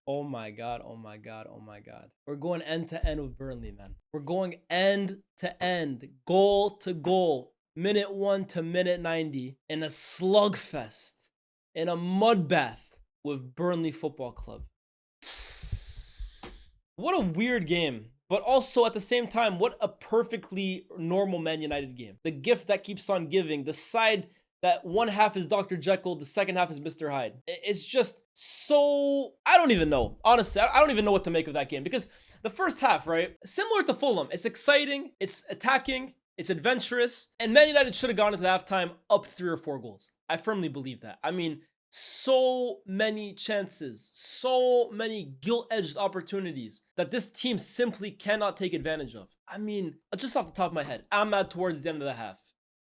Oh my God. Oh my God. Oh my God. We're going end to end with Burnley, man. We're going end to end, goal to goal, minute 1 to minute 90 in a slugfest, in a mud bath with Burnley Football Club. What a weird game. But also at the same time, what a perfectly normal Man United game. The gift that keeps on giving. The side that one half is Dr. Jekyll, the second half is Mr. Hyde. It's just so, I don't even know. Honestly, I don't even know what to make of that game. Because the first half, right? Similar to Fulham. It's exciting. It's attacking. It's adventurous. And Man United should have gone into halftime up 3 or 4 goals. I firmly believe that. I mean, so many chances, so many gilt-edged opportunities that this team simply cannot take advantage of. I mean, just off the top of my head, Ahmad towards the end of the half.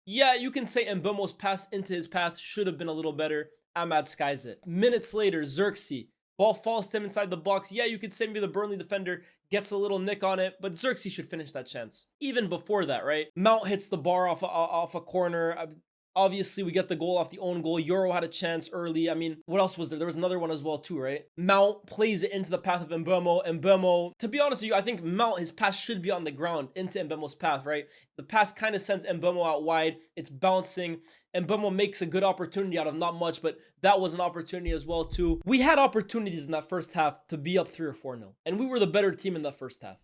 Yeah, you can say Mbeumo's pass into his path should have been a little better. Ahmad skies it. Minutes later, Xerxes. Ball falls to him inside the box. Yeah, you could say maybe the Burnley defender gets a little nick on it, but Xerxes should finish that chance. Even before that, right? Mount hits the bar off a corner. Obviously, we get the goal off the own goal. Euro had a chance early. I mean, what else was there? There was another one as well too, right? Mount plays it into the path of Mbeumo. Mbeumo, to be honest with you, I think Mount, his pass should be on the ground into Mbeumo's path, right? The pass kind of sends Mbeumo out wide. It's bouncing. Mbeumo makes a good opportunity out of not much, but that was an opportunity as well too. We had opportunities in that first half to be up 3 or 4-0, and we were the better team in that first half.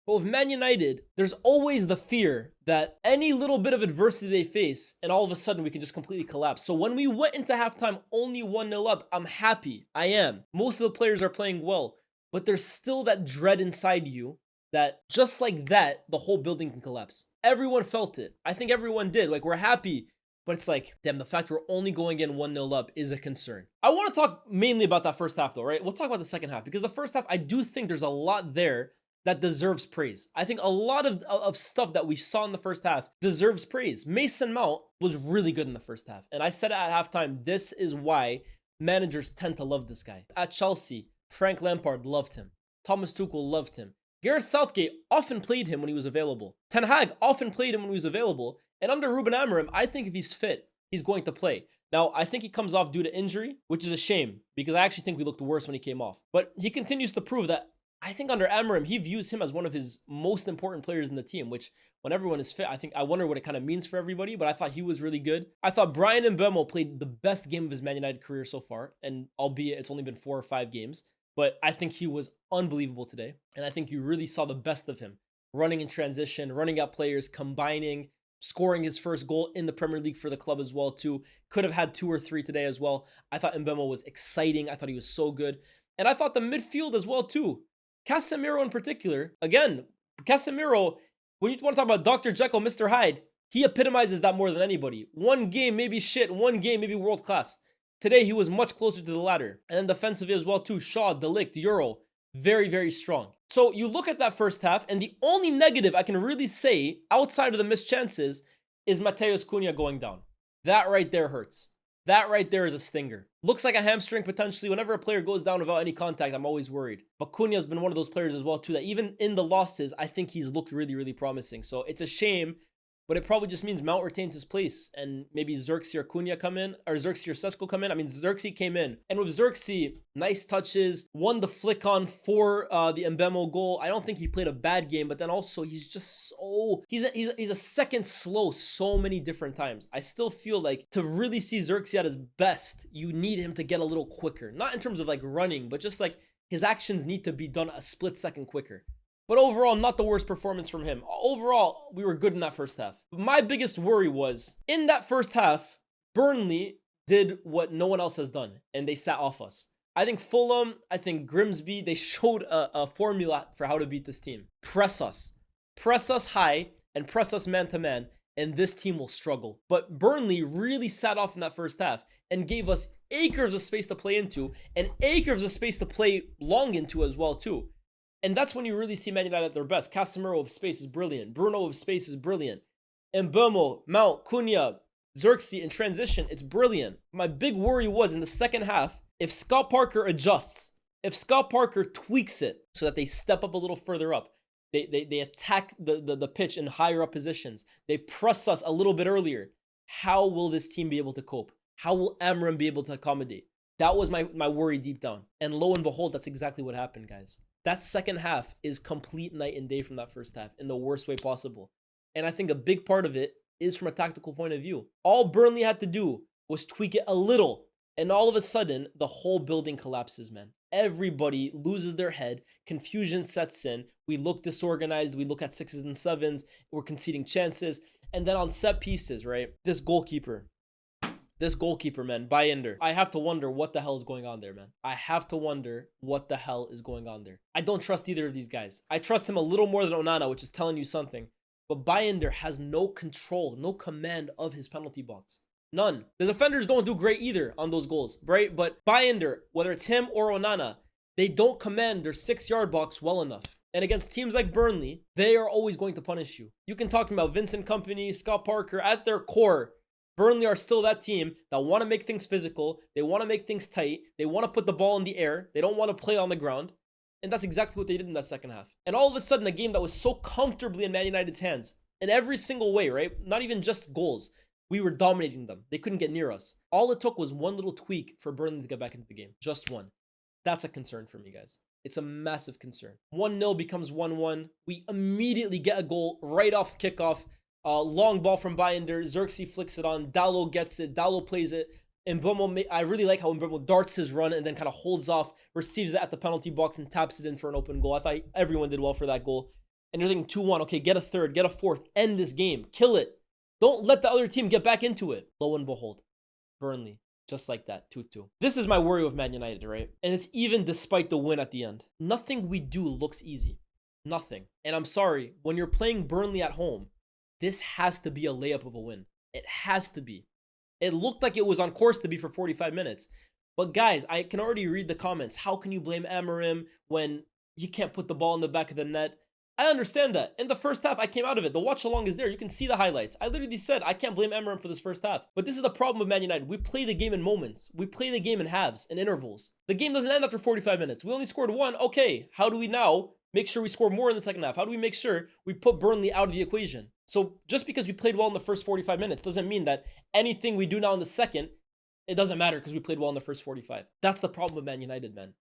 But with Man United, there's always the fear that any little bit of adversity they face, and all of a sudden we can just completely collapse. So when we went into halftime only 1-0 up, I'm happy. I am. Most of the players are playing well, but there's still that dread inside you that just like that, the whole building can collapse. Everyone felt it. I think everyone did. Like, we're happy, but it's like, damn, the fact we're only going in 1-0 up is a concern. I want to talk mainly about that first half though, right? We'll talk about the second half, because the first half, I do think there's a lot there that deserves praise. I think a lot of stuff that we saw in the first half deserves praise. Mason Mount was really good in the first half. And I said at halftime, this is why managers tend to love this guy. At Chelsea, Frank Lampard loved him. Thomas Tuchel loved him. Gareth Southgate often played him when he was available. Ten Hag often played him when he was available. And under Ruben Amorim, I think if he's fit, he's going to play. Now, I think he comes off due to injury, which is a shame, because I actually think we looked worse when he came off. But he continues to prove that I think under Amorim, he views him as one of his most important players in the team, which when everyone is fit, I wonder what it kind of means for everybody, but I thought he was really good. I thought Bryan and Mbeumo played the best game of his Man United career so far, and albeit it's only been 4 or 5 games, but I think he was unbelievable today, and I think you really saw the best of him. Running in transition, running out players, combining, scoring his first goal in the Premier League for the club as well too. Could have had 2 or 3 today as well. I thought Mbeumo was exciting. I thought he was so good. And I thought the midfield as well too. Casemiro in particular, again, Casemiro, when you want to talk about Dr. Jekyll, Mr. Hyde, he epitomizes that more than anybody. One game maybe shit, one game maybe world class. Today he was much closer to the latter. And then defensively as well too, Shaw, De Ligt, Euro, very, very strong. So you look at that first half, and the only negative I can really say outside of the missed chances is Matheus Cunha going down. That right there hurts. That right there is a stinger. Looks like a hamstring potentially. Whenever a player goes down without any contact, I'm always worried. But Cunha's been one of those players as well too that even in the losses, I think he's looked really, really promising. So it's a shame, but it probably just means Mount retains his place and maybe Xerxes or Cunha come in, or Xerxes or Sesko come in. I mean, Xerxes came in. And with Xerxes, nice touches, won the flick on for the Mbeumo goal. I don't think he played a bad game, but then also he's just so, he's a second slow so many different times. I still feel like to really see Xerxes at his best, you need him to get a little quicker. Not in terms of like running, but just like his actions need to be done a split second quicker. But overall, not the worst performance from him. Overall, we were good in that first half. But my biggest worry was, in that first half, Burnley did what no one else has done, and they sat off us. I think Fulham, I think Grimsby, they showed a formula for how to beat this team. Press us. Press us high, and press us man-to-man, and this team will struggle. But Burnley really sat off in that first half and gave us acres of space to play into, and acres of space to play long into as well, too. And that's when you really see Man United at their best. Casemiro with space is brilliant. Bruno with space is brilliant. Mbeumo, Mount, Cunha, Xerxes in transition, it's brilliant. My big worry was in the second half, if Scott Parker adjusts, if Scott Parker tweaks it so that they step up a little further up, they attack the pitch in higher up positions, they press us a little bit earlier, how will this team be able to cope? How will Amorim be able to accommodate? That was my worry deep down. And lo and behold, that's exactly what happened, guys. That second half is complete night and day from that first half in the worst way possible. And I think a big part of it is from a tactical point of view. All Burnley had to do was tweak it a little, and all of a sudden, the whole building collapses, man. Everybody loses their head. Confusion sets in. We look disorganized. We look at 6s and 7s. We're conceding chances. And then on set pieces, right? This goalkeeper, man, Bayindir. I have to wonder what the hell is going on there, man. I have to wonder what the hell is going on there. I don't trust either of these guys. I trust him a little more than Onana, which is telling you something. But Bayindir has no control, no command of his penalty box. None. The defenders don't do great either on those goals, right? But Bayindir, whether it's him or Onana, they don't command their 6-yard box well enough. And against teams like Burnley, they are always going to punish you. You can talk about Vincent Kompany, Scott Parker. At their core, Burnley are still that team that want to make things physical. They want to make things tight. They want to put the ball in the air. They don't want to play on the ground. And that's exactly what they did in that second half. And all of a sudden, a game that was so comfortably in Man United's hands, in every single way, right? Not even just goals. We were dominating them. They couldn't get near us. All it took was one little tweak for Burnley to get back into the game. Just one. That's a concern for me, guys. It's a massive concern. 1-0 becomes 1-1. We immediately get a goal right off kickoff. Long ball from Bayindir. Xerxes flicks it on. Diallo gets it. Diallo plays it. Mbeumo, I really like how Mbeumo darts his run and then kind of holds off, receives it at the penalty box and taps it in for an open goal. I thought everyone did well for that goal. And you're thinking 2-1. Okay, get a third, get a fourth. End this game. Kill it. Don't let the other team get back into it. Lo and behold, Burnley, just like that, 2-2. This is my worry with Man United, right? And it's even despite the win at the end. Nothing we do looks easy. Nothing. And I'm sorry, when you're playing Burnley at home, this has to be a layup of a win. It has to be. It looked like it was on course to be for 45 minutes. But guys, I can already read the comments. How can you blame Amorim when he can't put the ball in the back of the net? I understand that. In the first half, I came out of it. The watch along is there. You can see the highlights. I literally said, I can't blame Amorim for this first half. But this is the problem with Man United. We play the game in moments. We play the game in halves and intervals. The game doesn't end after 45 minutes. We only scored 1. Okay, how do we now make sure we score more in the second half? How do we make sure we put Burnley out of the equation? So just because we played well in the first 45 minutes doesn't mean that anything we do now in the second, it doesn't matter because we played well in the first 45. That's the problem with Man United, man.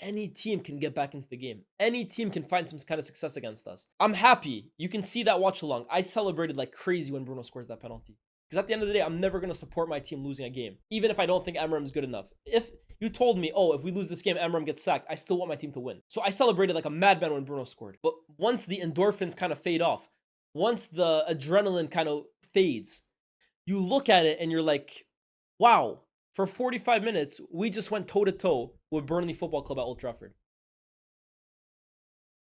Any team can get back into the game. Any team can find some kind of success against us. I'm happy. You can see that watch along. I celebrated like crazy when Bruno scores that penalty. Because at the end of the day, I'm never going to support my team losing a game. Even if I don't think Amorim is good enough. If you told me, oh, if we lose this game, Amorim gets sacked, I still want my team to win. So I celebrated like a madman when Bruno scored. But once the endorphins kind of fade off, once the adrenaline kind of fades, you look at it and you're like, wow. For 45 minutes, we just went toe-to-toe with Burnley Football Club at Old Trafford.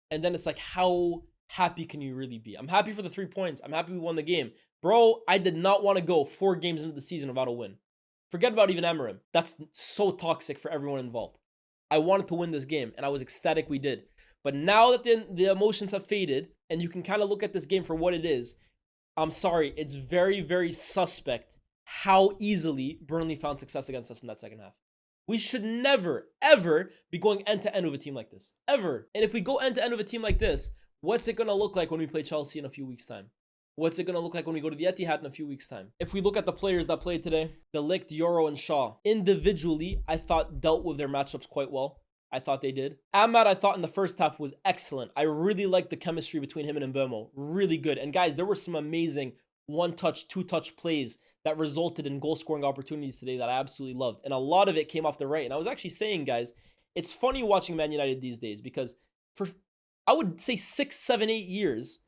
And then it's like, how happy can you really be? I'm happy for the 3 points. I'm happy we won the game. Bro, I did not want to go 4 games into the season without a win. Forget about even Amorim. That's so toxic for everyone involved. I wanted to win this game, and I was ecstatic we did. But now that the emotions have faded, and you can kind of look at this game for what it is, I'm sorry, it's very, very suspect how easily Burnley found success against us in that second half. We should never, ever be going end-to-end with a team like this. Ever. And if we go end-to-end with a team like this, what's it going to look like when we play Chelsea in a few weeks' time? What's it going to look like when we go to the Etihad in a few weeks' time? If we look at the players that played today, De Ligt, Diallo, and Shaw, individually, I thought dealt with their matchups quite well. I thought they did. Ahmad, I thought in the first half was excellent. I really liked the chemistry between him and Mbeumo. Really good. And guys, there were some amazing one-touch, two-touch plays that resulted in goal-scoring opportunities today that I absolutely loved. And a lot of it came off the right. And I was actually saying, guys, it's funny watching Man United these days because for, I would say 6, 7, 8 years,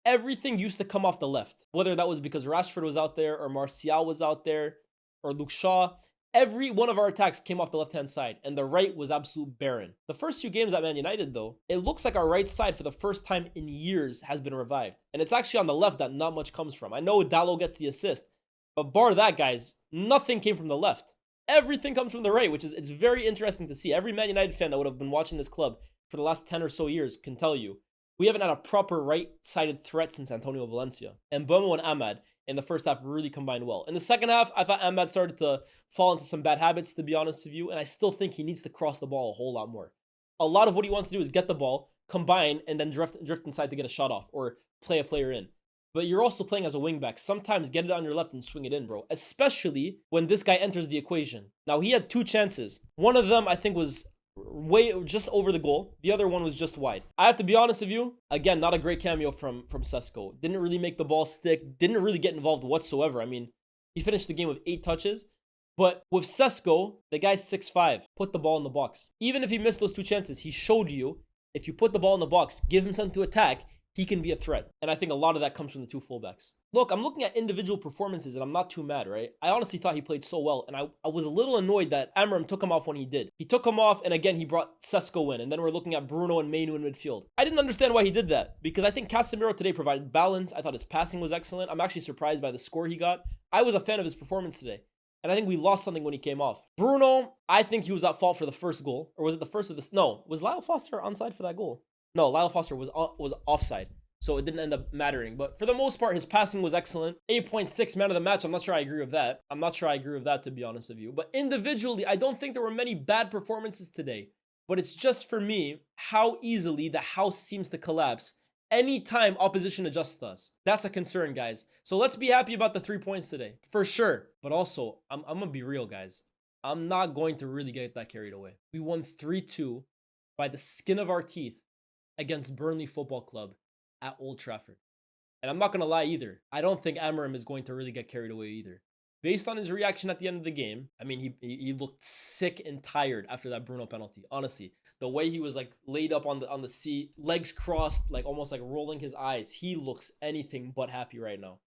everything used to come off the left. Whether that was because Rashford was out there or Martial was out there or Luke Shaw. Every one of our attacks came off the left-hand side, and the right was absolute barren. The first few games at Man United, though, it looks like our right side for the first time in years has been revived. And it's actually on the left that not much comes from. I know Diallo gets the assist, but bar that, guys, nothing came from the left. Everything comes from the right, which is it's very interesting to see. Every Man United fan that would have been watching this club for the last 10 or so years can tell you, we haven't had a proper right-sided threat since Antonio Valencia. And Mbeumo and Ahmad in the first half really combined well. In the second half, I thought Ahmad started to fall into some bad habits, to be honest with you, and I still think he needs to cross the ball a whole lot more. A lot of what he wants to do is get the ball, combine, and then drift inside to get a shot off or play a player in. but you're also playing as a wingback. Sometimes get it on your left and swing it in, bro. Especially when this guy enters the equation. Now, he had 2 chances. One of them, I think, was way just over the goal. The other one was just wide. I have to be honest with you. Again, not a great cameo from Sesko. Didn't really make the ball stick. Didn't really get involved whatsoever. I mean, he finished the game with 8 touches. But with Sesko, the guy's 6'5". Put the ball in the box. Even if he missed those 2 chances, he showed you, if you put the ball in the box, give him something to attack, he can be a threat. And I think a lot of that comes from the 2 fullbacks. Look, I'm looking at individual performances and I'm not too mad, right? I honestly thought he played so well. And I was a little annoyed that Amorim took him off when he did. He took him off and again, he brought Sesko in. And then we're looking at Bruno and Mbeumo in midfield. I didn't understand why he did that because I think Casemiro today provided balance. I thought his passing was excellent. I'm actually surprised by the score he got. I was a fan of his performance today. And I think we lost something when he came off. Bruno, I think he was at fault for the first goal. Or was it the first of this? No. Was Lyle Foster onside for that goal? No, Lyle Foster was offside. So it didn't end up mattering. But for the most part, his passing was excellent. 8.6 man of the match. I'm not sure I agree with that. I'm not sure I agree with that, to be honest with you. But individually, I don't think there were many bad performances today. But it's just for me, how easily the house seems to collapse anytime opposition adjusts us. That's a concern, guys. So let's be happy about the 3 points today. For sure. But also, I'm going to be real, guys. I'm not going to really get that carried away. We won 3-2 by the skin of our teeth against Burnley Football Club at Old Trafford. And I'm not going to lie either. I don't think Amorim is going to really get carried away either. Based on his reaction at the end of the game, I mean, he looked sick and tired after that Bruno penalty. Honestly, the way he was like laid up on the seat, legs crossed, like almost like rolling his eyes. He looks anything but happy right now.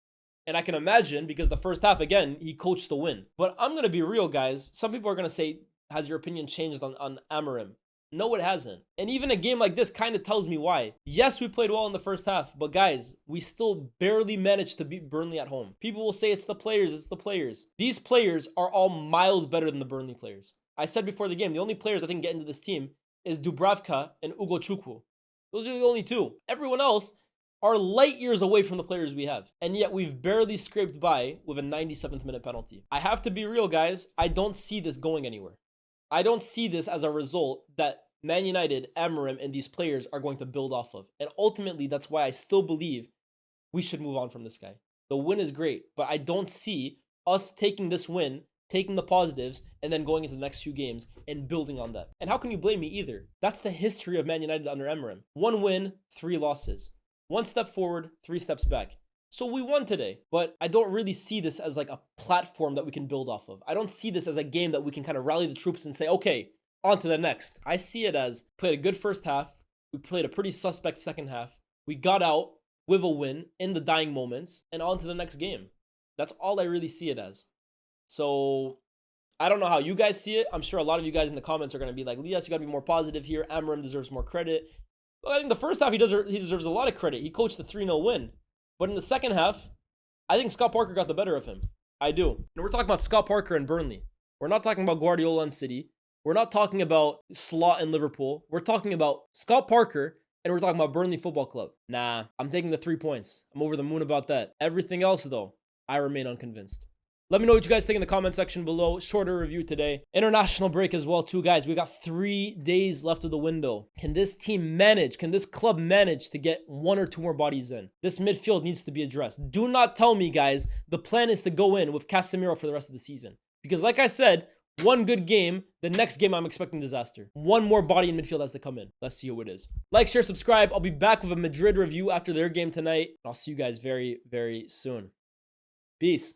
And I can imagine because the first half, again, he coached the win. But I'm going to be real, guys. Some people are going to say, has your opinion changed on Amorim? No, it hasn't. And even a game like this kind of tells me why. Yes, we played well in the first half, but guys, we still barely managed to beat Burnley at home. People will say it's the players, it's the players. These players are all miles better than the Burnley players. I said before the game, the only players I think get into this team is Dubravka and Ugo Chukwu. Those are the only 2. Everyone else are light years away from the players we have. And yet we've barely scraped by with a 97th minute penalty. I have to be real, guys. I don't see this going anywhere. I don't see this as a result that Man United, Amorim, and these players are going to build off of. And ultimately, that's why I still believe we should move on from this guy. The win is great, but I don't see us taking this win, taking the positives, and then going into the next few games and building on that. And how can you blame me either? That's the history of Man United under Amorim. 1 win, 3 losses. 1 step forward, 3 steps back. So we won today, but I don't really see this as like a platform that we can build off of. I don't see this as a game that we can kind of rally the troops and say, okay, on to the next. I see it as played a good first half. We played a pretty suspect second half. We got out with a win in the dying moments and on to the next game. That's all I really see it as. So I don't know how you guys see it. I'm sure a lot of you guys in the comments are going to be like, Lyes, you got to be more positive here. Amorim deserves more credit. Well, I think the first half he deserves a lot of credit. He coached the 3-0 win. But in the second half, I think Scott Parker got the better of him. I do. And we're talking about Scott Parker and Burnley. We're not talking about Guardiola and City. We're not talking about Slot and Liverpool. We're talking about Scott Parker, and we're talking about Burnley Football Club. Nah, I'm taking the 3 points. I'm over the moon about that. Everything else, though, I remain unconvinced. Let me know what you guys think in the comment section below. Shorter review today. International break as well, too, guys. We got 3 days left of the window. Can this team manage? Can this club manage to get 1 or 2 more bodies in? This midfield needs to be addressed. Do not tell me, guys, the plan is to go in with Casemiro for the rest of the season. Because like I said, 1 good game, the next game I'm expecting disaster. 1 more body in midfield has to come in. Let's see who it is. Like, share, subscribe. I'll be back with a Madrid review after their game tonight. I'll see you guys very, very soon. Peace.